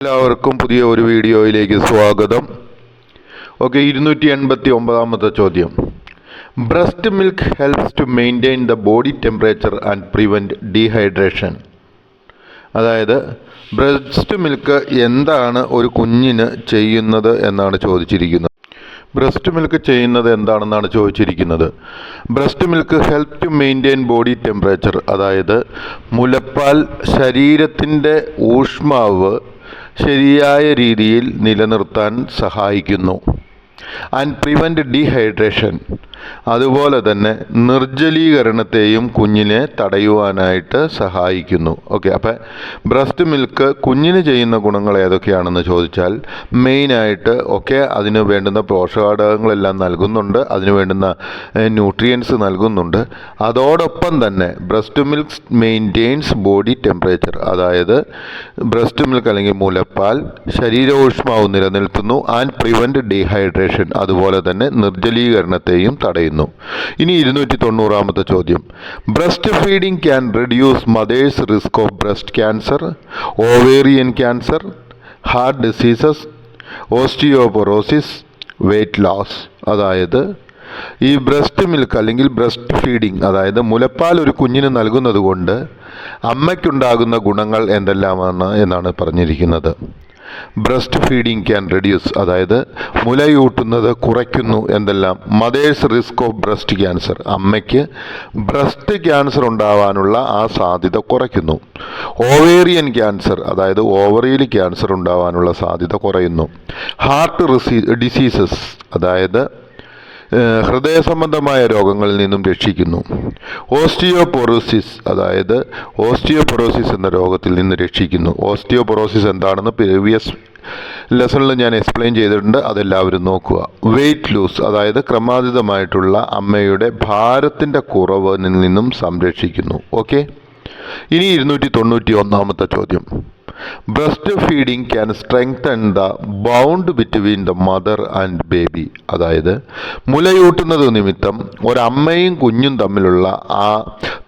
എല്ലാവർക്കും പുതിയ ഒരു വീഡിയോയിലേക്ക് സ്വാഗതം. ഓക്കെ, 289 ചോദ്യം. Breast milk helps to maintain the body temperature and prevent dehydration. അതായത് ബ്രസ്റ്റ് മിൽക്ക് എന്താണ് ഒരു കുഞ്ഞിന് ചെയ്യുന്നത് എന്നാണ് ചോദിച്ചിരിക്കുന്നത്. ബ്രസ്റ്റ് മിൽക്ക് ചെയ്യുന്നത് എന്താണെന്നാണ് ചോദിച്ചിരിക്കുന്നത്. Breast milk help to maintain body temperature, അതായത് മുലപ്പാൽ ശരീരത്തിൻ്റെ ഊഷ്മാവ് ശരിയായ രീതിയിൽ നിലനിർത്താൻ സഹായിക്കുന്നു. ആൻഡ് പ്രിവെൻറ്റ് ഡീഹൈഡ്രേഷൻ, അതുപോലെ തന്നെ നിർജ്ജലീകരണത്തെയും കുഞ്ഞിനെ തടയുവാനായിട്ട് സഹായിക്കുന്നു. ഓക്കെ, അപ്പം ബ്രസ്റ്റ് മിൽക്ക് കുഞ്ഞിന് ചെയ്യുന്ന ഗുണങ്ങൾ ഏതൊക്കെയാണെന്ന് ചോദിച്ചാൽ മെയിനായിട്ട് അതിന് വേണ്ടുന്ന പോഷകഘടകങ്ങളെല്ലാം നൽകുന്നുണ്ട്, അതിന് വേണ്ടുന്ന ന്യൂട്രിയൻസ് നൽകുന്നുണ്ട്. അതോടൊപ്പം തന്നെ breast milk maintains body temperature, അതായത് ബ്രസ്റ്റ് മിൽക്ക് അല്ലെങ്കിൽ മുലപ്പാൽ ശരീരോഷ്മാവ് നിലനിർത്തുന്നു. ആൻഡ് പ്രിവെൻറ്റ് ഡീഹൈഡ്രേഷൻ, അതുപോലെ തന്നെ നിർജ്ജലീകരണത്തെയും തടയുന്നു. ഇനി 290 ചോദ്യം. Breast feeding can reduce mother's risk of breast cancer, ovarian cancer, heart diseases, osteoporosis, weight loss. അതായത് ഈ ബ്രസ്റ്റ് മിൽക്ക് അല്ലെങ്കിൽ ബ്രസ്റ്റ് ഫീഡിംഗ്, അതായത് മുലപ്പാൽ ഒരു കുഞ്ഞിന് നൽകുന്നത് കൊണ്ട് അമ്മയ്ക്കുണ്ടാകുന്ന ഗുണങ്ങൾ എന്നാണ് പറഞ്ഞിരിക്കുന്നത്. ബ്രസ്റ്റ് ഫീഡിംഗ് ക്യാൻ റെഡ്യൂസ്, അതായത് മുലയൂട്ടുന്നത് കുറയ്ക്കുന്നു mother's risk of breast cancer, അമ്മയ്ക്ക് ബ്രസ്റ്റ് ക്യാൻസർ ഉണ്ടാവാനുള്ള ആ സാധ്യത കുറയ്ക്കുന്നു. ഓവേറിയൻ ക്യാൻസർ, അതായത് ഓവറിയിൽ ക്യാൻസർ ഉണ്ടാവാനുള്ള സാധ്യത കുറയുന്നു. ഹാർട്ട് ഡിസീസസ്, അതായത് ഹൃദയ സംബന്ധമായ രോഗങ്ങളിൽ നിന്നും രക്ഷിക്കുന്നു. ഓസ്റ്റിയോപൊറോസിസ്, അതായത് ഓസ്റ്റിയോപൊറോസിസ് എന്ന രോഗത്തിൽ നിന്ന് രക്ഷിക്കുന്നു. ഓസ്റ്റിയോപൊറോസിസ് എന്താണെന്ന് പ്രീവിയസ് ലെസണിൽ ഞാൻ എക്സ്പ്ലെയിൻ ചെയ്തിട്ടുണ്ട്, അതെല്ലാവരും നോക്കുക. വെയ്റ്റ് ലൂസ്, അതായത് ക്രമാതീതമായിട്ടുള്ള അമ്മയുടെ ഭാരത്തിൻ്റെ കുറവിൽ നിന്നും സംരക്ഷിക്കുന്നു. ഓക്കെ, ഇനി 291 ചോദ്യം. Breast feeding can strengthen the bound between the mother and baby, അതായത് മുലയൂട്ടുന്നത് നിമിത്തം ഒരമ്മയും കുഞ്ഞും തമ്മിലുള്ള ആ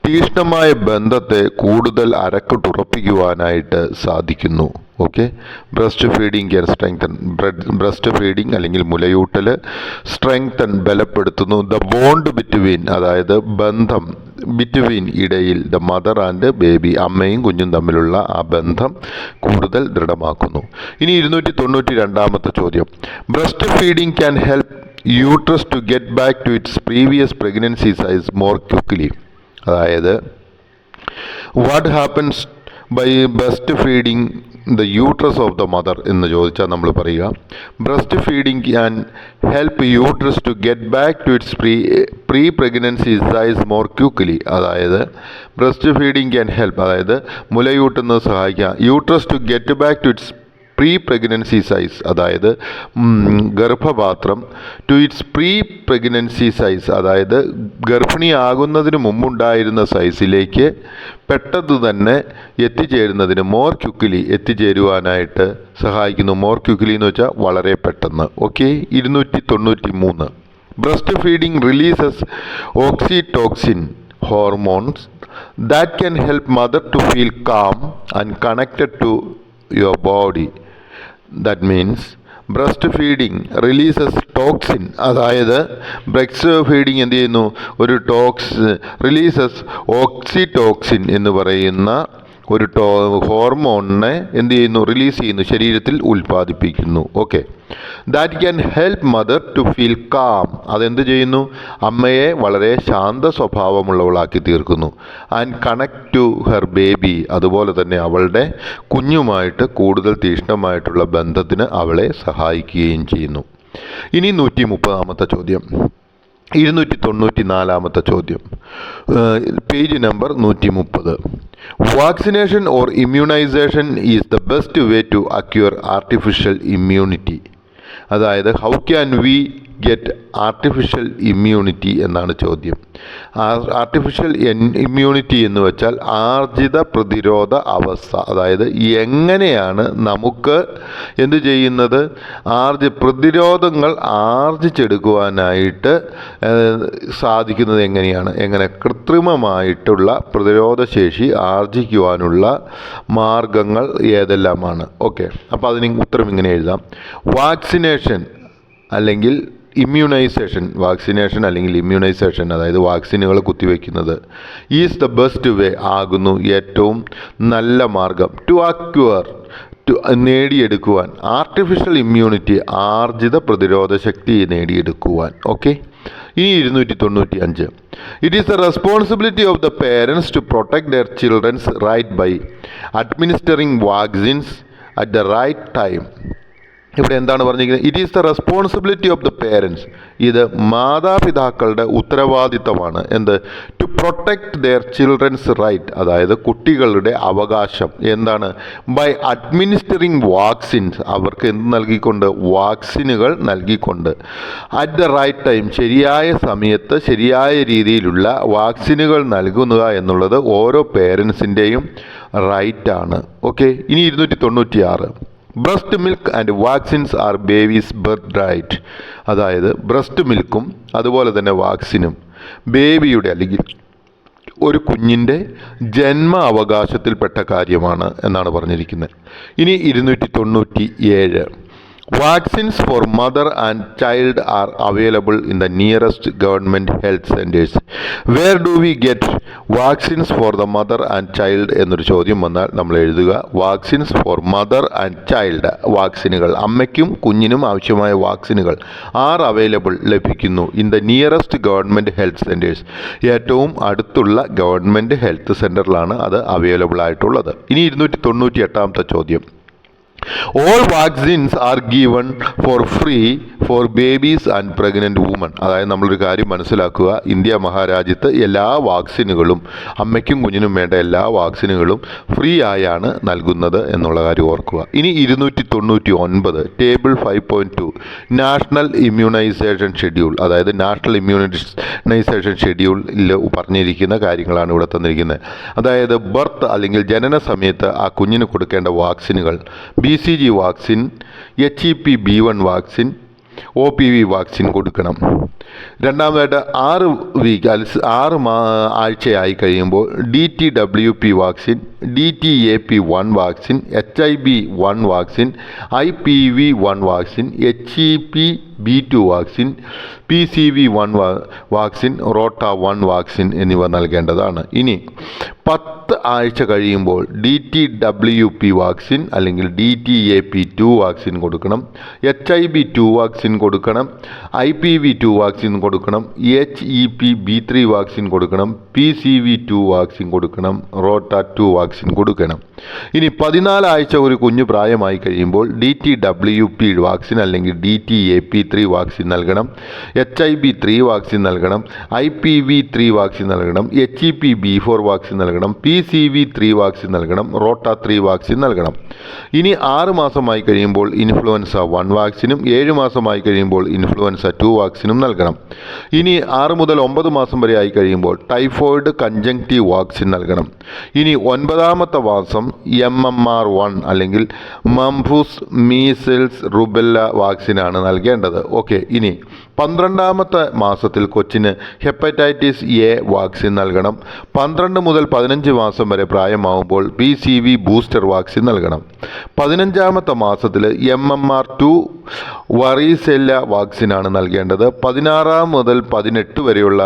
തീക്ഷ്ണമായ ബന്ധത്തെ കൂടുതൽ അരക്കിട്ടുറപ്പിക്കുവാനായിട്ട് സാധിക്കുന്നു. Okay, breast feeding can strengthen, breast feeding അല്ലെങ്കിൽ മുലയൂട്ടൽ സ്ട്രെങ്തൻ ബലപ്പെടുത്തുന്നു. ദ ബോണ്ട് ബിറ്റ്വീൻ, അതായത് ബന്ധം ബിറ്റ്വീൻ ഇടയിൽ, ദ മദർ ആൻഡ് ബേബി, അമ്മയും കുഞ്ഞും തമ്മിലുള്ള ആ ബന്ധം കൂടുതൽ ദൃഢമാക്കുന്നു. ഇനി 292 ചോദ്യം. Breast feeding can help uterus to get back to its previous pregnancy size more quickly, അതായത് what happens by breast feeding the uterus of the mother എന്ന് ചോദിച്ചാൽ നമ്മൾ പറയുക breast feeding can help uterus to get back to its pre pregnancy size more quickly, അതായത് breast feeding can help, അതായത് മുലയൂട്ടുന്നത് സഹായിക്കാം uterus to get back to its pre pregnancy size, അതായത് ഗർഭപാത്രം to its pre pregnancy size, അതായത് ഗർഭിണിയാകുന്നതിന് മുമ്പുണ്ടായിരുന്ന സൈസിലേക്ക് പെട്ടെന്ന് തന്നെ എത്തിച്ചേരുന്നതിന് മോർ ക്വിക്ക്ലി എത്തിച്ചേരുവാനായിട്ട് സഹായിക്കുന്നു. മോർ ക്വിക്ക്ലി എന്ന് വെച്ചാൽ വളരെ പെട്ടെന്ന്. Okay, 293. Breastfeeding releases oxytocin hormones that can help mother to feel calm and connected to your body. That means breastfeeding releases toxin, അതായത് ബ്രസ്റ്റ് ഫീഡിംഗ് എന്ത് ചെയ്യുന്നു, ഒരു റിലീസസ് ഓക്സിറ്റോക്സിൻ എന്ന് പറയുന്ന ഒരു ഹോർമോണിനെ എന്ത് ചെയ്യുന്നു, റിലീസ് ചെയ്യുന്നു, ശരീരത്തിൽ ഉൽപ്പാദിപ്പിക്കുന്നു. Okay, that can help mother to feel calm, അതെന്ത് ചെയ്യുന്നു, അമ്മയെ വളരെ ശാന്ത സ്വഭാവമുള്ളവളാക്കി തീർക്കുന്നു. And connect to her baby, അതുപോലെ തന്നെ അവളുടെ കുഞ്ഞുമായിട്ട് കൂടുതൽ തീക്ഷ്ണമായിട്ടുള്ള ബന്ധത്തിന് അവളെ സഹായിക്കുകയും ചെയ്യുന്നു. ഇനി 130 ചോദ്യം. 294 ചോദ്യം, page number 130. Vaccination or immunisation is the best way to acquire artificial immunity, അതായത് how can we get artificial immunity എന്നാണ് ചോദ്യം. ആർട്ടിഫിഷ്യൽ ഇമ്മ്യൂണിറ്റി എന്ന് വെച്ചാൽ ആർജിത പ്രതിരോധ അവസ്ഥ. അതായത് എങ്ങനെയാണ് നമുക്ക് എന്ത് ചെയ്യുന്നത്, പ്രതിരോധങ്ങൾ ആർജിച്ചെടുക്കുവാനായിട്ട് സാധിക്കുന്നത് എങ്ങനെ കൃത്രിമമായിട്ടുള്ള പ്രതിരോധശേഷി ആർജിക്കുവാനുള്ള മാർഗങ്ങൾ ഏതെല്ലാമാണ്. ഓക്കെ, അപ്പോൾ അതിന് ഉത്തരം ഇങ്ങനെ എഴുതാം. വാക്സിനേഷൻ അല്ലെങ്കിൽ ഇമ്മ്യൂണൈസേഷൻ അതായത് വാക്സിനുകൾ കുത്തിവെക്കുന്നത് ഈസ് ദ ബെസ്റ്റ് വേ ആകുന്നു ഏറ്റവും നല്ല മാർഗം ടു അക്വയർ നേടിയെടുക്കുവാൻ ആർട്ടിഫിഷ്യൽ ഇമ്മ്യൂണിറ്റി ആർജിത പ്രതിരോധ ശക്തി നേടിയെടുക്കുവാൻ. ഓക്കെ, ഇനി 295. It is the responsibility of the parents to protect their children's right by administering vaccines at the right time. ഇവിടെ എന്താണ് പറഞ്ഞിരിക്കുന്നത്? It is the responsibility of the parents. ഇത് മാതാപിതാക്കളുടെ ഉത്തരവാദിത്തമാണ്. To protect their children's right, അതായത് കുട്ടികളുടെ അവകാശം. എന്താണ്? ബൈ അഡ്മിനിസ്റ്ററിങ് വാക്സിൻസ്, അവർക്ക് എന്ത് നൽകിക്കൊണ്ട്? വാക്സിനുകൾ നൽകിക്കൊണ്ട്. അറ്റ് ദ റൈറ്റ് ടൈം, ശരിയായ സമയത്ത് ശരിയായ രീതിയിലുള്ള വാക്സിനുകൾ നൽകുക എന്നുള്ളത് ഓരോ പേരൻസിൻ്റെയും റൈറ്റാണ്. ഓക്കെ, ഇനി 296. Breast milk and vaccines are babies birthright. അതായത് ബ്രസ്റ്റ് മിൽക്കും അതുപോലെ തന്നെ വാക്സിനും ബേബിയുടെ അല്ലെങ്കിൽ ഒരു കുഞ്ഞിൻ്റെ ജന്മ അവകാശത്തിൽപ്പെട്ട കാര്യമാണ് എന്നാണ് പറഞ്ഞിരിക്കുന്നത്. ഇനി 297. Vaccines for mother and child are available in the nearest government health centers. Where do we get vaccines for the mother and child എന്നൊരു ചോദ്യം വന്നാൽ നമ്മൾ എഴുതുക vaccines for mother and child. വാക്സിനുകൾ, അമ്മയ്ക്കും കുഞ്ഞിനും ആവശ്യമായ വാക്സിനുകൾ ലഭിക്കുന്നു in the nearest government health centres. ഏറ്റവും അടുത്തുള്ള ഗവൺമെൻറ് ഹെൽത്ത് സെൻറ്ററിലാണ് അത് അവൈലബിൾ ആയിട്ടുള്ളത്. ഇനി 298 ചോദ്യം. All vaccines are given for free for babies and pregnant women. അതായത് നമ്മളൊരു കാര്യം മനസ്സിലാക്കുക, ഇന്ത്യ മഹാരാജ്യത്ത് എല്ലാ വാക്സിനുകളും, അമ്മയ്ക്കും കുഞ്ഞിനും വേണ്ട എല്ലാ വാക്സിനുകളും ഫ്രീ ആയാണ് നൽകുന്നത് എന്നുള്ള കാര്യം ഓർക്കുക. ഇനി 299 ടേബിൾ 5.2 നാഷണൽ ഇമ്മ്യൂണൈസേഷൻ ഷെഡ്യൂൾ. അതായത് നാഷണൽ ഇമ്മ്യൂണൈസേഷൻ ഷെഡ്യൂളിൽ പറഞ്ഞിരിക്കുന്ന കാര്യങ്ങളാണ് ഇവിടെ തന്നിരിക്കുന്നത്. അതായത് ബർത്ത് അല്ലെങ്കിൽ ജനന സമയത്ത് ആ കുഞ്ഞിന് കൊടുക്കേണ്ട വാക്സിനുകൾ BCG vaccine, HEPV vaccine, OPV vaccine കൊടുക്കണം. രണ്ടാമതായിട്ട് 6 ആഴ്ചയായി കഴിയുമ്പോൾ DTWP vaccine, DTAP1 vaccine, HIB1 vaccine, IPV1 vaccine, HEPV2 vaccine, PCV1 vaccine, ROTA1 vaccine എന്നിവ നൽകേണ്ടതാണ്. ഇനി 10 ആഴ്ച കഴിയുമ്പോൾ DTWP വാക്സിൻ അല്ലെങ്കിൽ DTAP2 വാക്സിൻ കൊടുക്കണം, HIB2 വാക്സിൻ കൊടുക്കണം, IPV2 വാക്സിൻ കൊടുക്കണം, HEPV3 വാക്സിൻ കൊടുക്കണം, PCV2 വാക്സിൻ കൊടുക്കണം, ROTA2 വാക്സിൻ കൊടുക്കണം. ഇനി 14 ആഴ്ച ഒരു കുഞ്ഞു പ്രായമായി കഴിയുമ്പോൾ DTWP വാക്സിൻ അല്ലെങ്കിൽ DTAP3 വാക്സിൻ നൽകണം, HIB3 വാക്സിൻ നൽകണം, IPV3 വാക്സിൻ നൽകണം, HEPV4 വാക്സിൻ നൽകണം, PCV3 വാക്സിൻ നൽകണം, ROTA3 വാക്സിൻ നൽകണം. ഇനി 6 മാസമായി കഴിയുമ്പോൾ ഇൻഫ്ലുവൻസ 1 വാക്സിനും 7 മാസമായി കഴിയുമ്പോൾ ഇൻഫ്ലുവൻസ 2 വാക്സിനും നൽകണം. ഇനി 6 മുതൽ 9 മാസം വരെ ആയി കഴിയുമ്പോൾ ടൈഫോയിഡ് കൺജങ്ക്റ്റീവ് വാക്സിൻ നൽകണം. ഇനി 9ാമത്തെ മാസം MMR1 അല്ലെങ്കിൽ മംഫൂസ് മീസിൽസ് റുബെല്ല വാക്സിനാണ് നൽകേണ്ടത്. ഓക്കെ, ഇനി 12ാമത്തെ മാസത്തിൽ കൊച്ചിന് ഹെപ്പറ്റൈറ്റിസ് A വാക്സിൻ നൽകണം. 12 മുതൽ 15 മാസം വരെ പ്രായമാവുമ്പോൾ PCV ബൂസ്റ്റർ വാക്സിൻ നൽകണം. 15ാമത്തെ മാസത്തിൽ MMR2 വറീസെല്ല വാക്സിനാണ് നൽകേണ്ടത്. 16 മുതൽ 18 വരെയുള്ള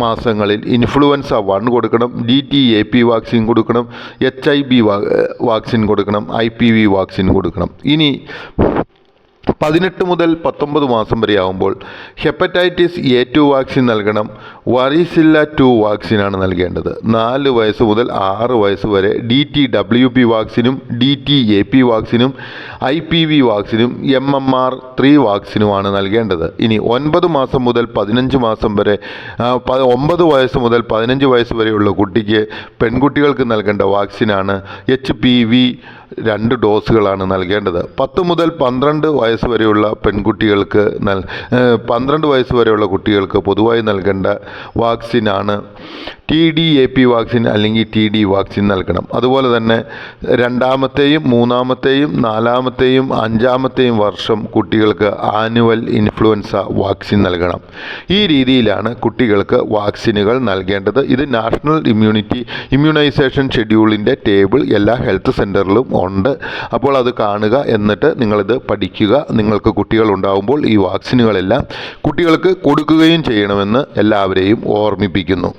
മാസങ്ങളിൽ ഇൻഫ്ലുവൻസ 1 കൊടുക്കണം, DTAP വാക്സിൻ കൊടുക്കണം, HIB വാക്സിൻ കൊടുക്കണം, IPV വാക്സിൻ കൊടുക്കണം. ഇനി 18 മുതൽ 19 മാസം വരെ ആകുമ്പോൾ ഹെപ്പറ്റൈറ്റിസ് A2 വാക്സിൻ നൽകണം. വറീസില്ല 2 വാക്സിനാണ് നൽകേണ്ടത്. 4 വയസ്സ് മുതൽ 6 വയസ്സ് വരെ DTWP വാക്സിനും DTAP വാക്സിനും IPV വാക്സിനും MMR3 വാക്സിനുമാണ് നൽകേണ്ടത്. ഇനി 9 മാസം മുതൽ 15 മാസം വരെ 9 വയസ്സ് മുതൽ 15 വയസ്സ് വരെയുള്ള പെൺകുട്ടികൾക്ക് നൽകേണ്ട വാക്സിനാണ് HPV 2 ഡോസുകളാണ് നൽകേണ്ടത്. 10 മുതൽ 12 വയസ്സ് വരെയുള്ള പെൺകുട്ടികൾക്ക് 12 വയസ്സ് വരെയുള്ള കുട്ടികൾക്ക് പൊതുവായി നൽകേണ്ട വാക്സിനാണ് TDAP വാക്സിൻ അല്ലെങ്കിൽ TD വാക്സിൻ നൽകണം. അതുപോലെ തന്നെ 2ാമത്തെയും 3ാമത്തെയും 4ാമത്തെയും 5ാമത്തെയും വർഷം കുട്ടികൾക്ക് ആനുവൽ ഇൻഫ്ലുവൻസ വാക്സിൻ നൽകണം. ഈ രീതിയിലാണ് കുട്ടികൾക്ക് വാക്സിനുകൾ നൽകേണ്ടത്. ഇത് നാഷണൽ ഇമ്മ്യൂണൈസേഷൻ ഷെഡ്യൂളിൻ്റെ ടേബിൾ എല്ലാ ഹെൽത്ത് സെൻ്ററിലും ഉണ്ട്. അപ്പോൾ അത് കാണുക, എന്നിട്ട് നിങ്ങളിത് പഠിക്കുക. നിങ്ങൾക്ക് കുട്ടികൾ ഉണ്ടാകുമ്പോൾ ഈ വാക്സിനുകളെല്ലാം കുട്ടികൾക്ക് കൊടുക്കുകയും ചെയ്യണമെന്ന് എല്ലാവരെയും ഓർമ്മിപ്പിക്കുന്നു.